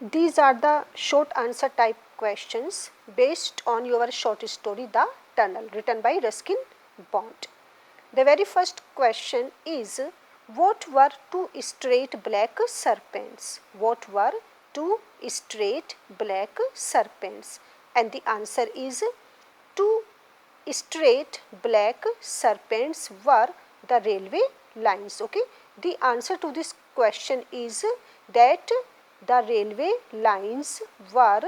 These are the short answer type questions based on your short story The Tunnel, written by Ruskin Bond. The very first question is, what were two straight black serpents? What were two straight black serpents? And the answer is, two straight black serpents were the railway lines. Okay, the answer to this question is that the railway lines were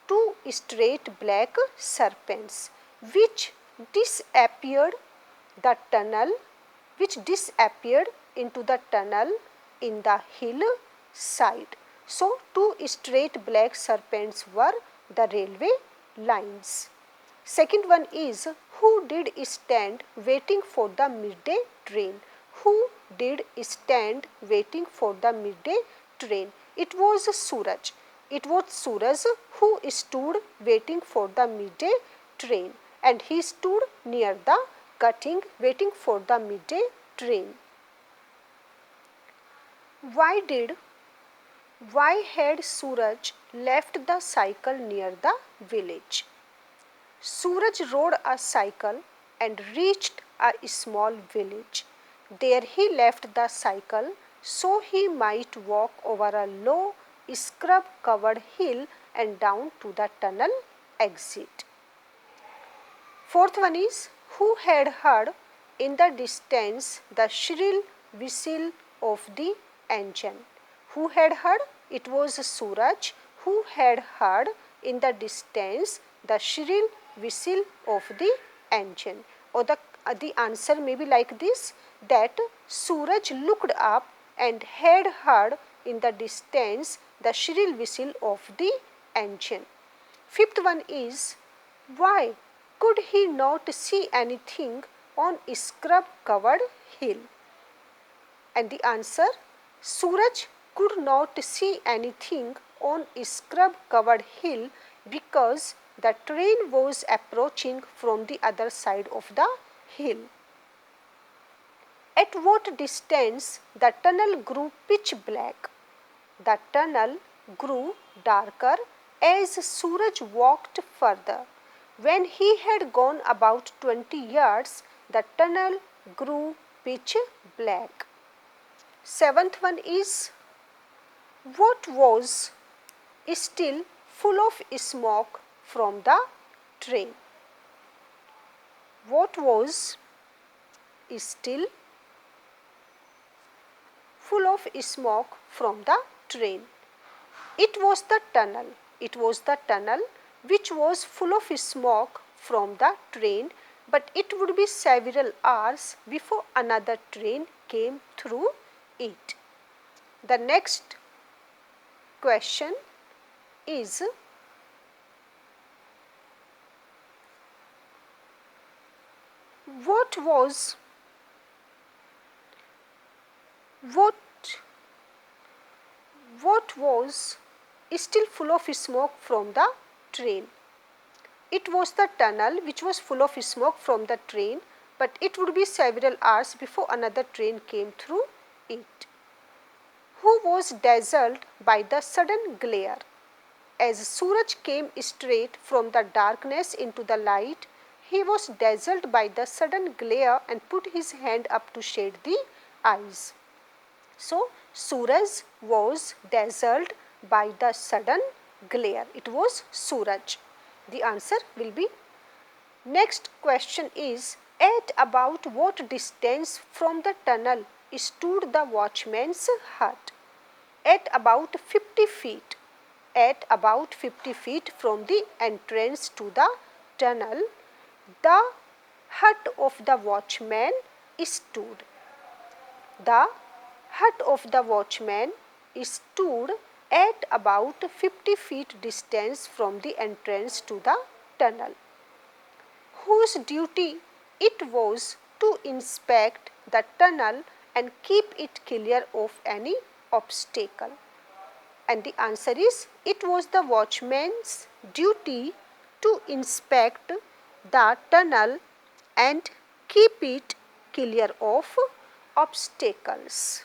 two straight black serpents which disappeared the tunnel, which disappeared into the tunnel in the hill side. So, two straight black serpents were the railway lines. Second one is, who did stand waiting for the midday train? Who did stand waiting for the midday train? It was Suraj. It was Suraj who stood waiting for the midday train, and he stood near the cutting waiting for the midday train. Why had Suraj left the cycle near the village? Suraj rode a cycle and reached a small village. There he left the cycle so he might walk over a low scrub covered hill and down to the tunnel exit. Fourth one is, who had heard in the distance the shrill whistle of the engine? Who had heard? It was Suraj who had heard in the distance the shrill whistle of the engine. Or the answer may be like this, that Suraj looked up and had heard in the distance the shrill whistle of the engine. Fifth one is, why could he not see anything on scrub covered hill? And the answer, Suraj could not see anything on scrub covered hill because the train was approaching from the other side of the hill. At what distance the tunnel grew pitch black? The tunnel grew darker as Suraj walked further. When he had gone about 20 yards, the tunnel grew pitch black. Seventh one is, what was still full of smoke from the train? What was still full of smoke from the train? It was the tunnel. It was the tunnel which was full of smoke from the train, but it would be several hours before another train came through it. The next question is, what was still full of smoke from the train? It was the tunnel which was full of smoke from the train, but it would be several hours before another train came through it. Who was dazzled by the sudden glare? As Suraj came straight from the darkness into the light, he was dazzled by the sudden glare and put his hand up to shade the eyes. So, Suraj was dazzled by the sudden glare. It was Suraj. The answer will be. Next question is, at about what distance from the tunnel stood the watchman's hut? At about 50 feet. At about 50 feet from the entrance to the tunnel, the hut of the watchman stood. The hut of the watchman stood at about 50 feet distance from the entrance to the tunnel, whose duty it was to inspect the tunnel and keep it clear of any obstacle. And the answer is, it was the watchman's duty to inspect the tunnel and keep it clear of obstacles.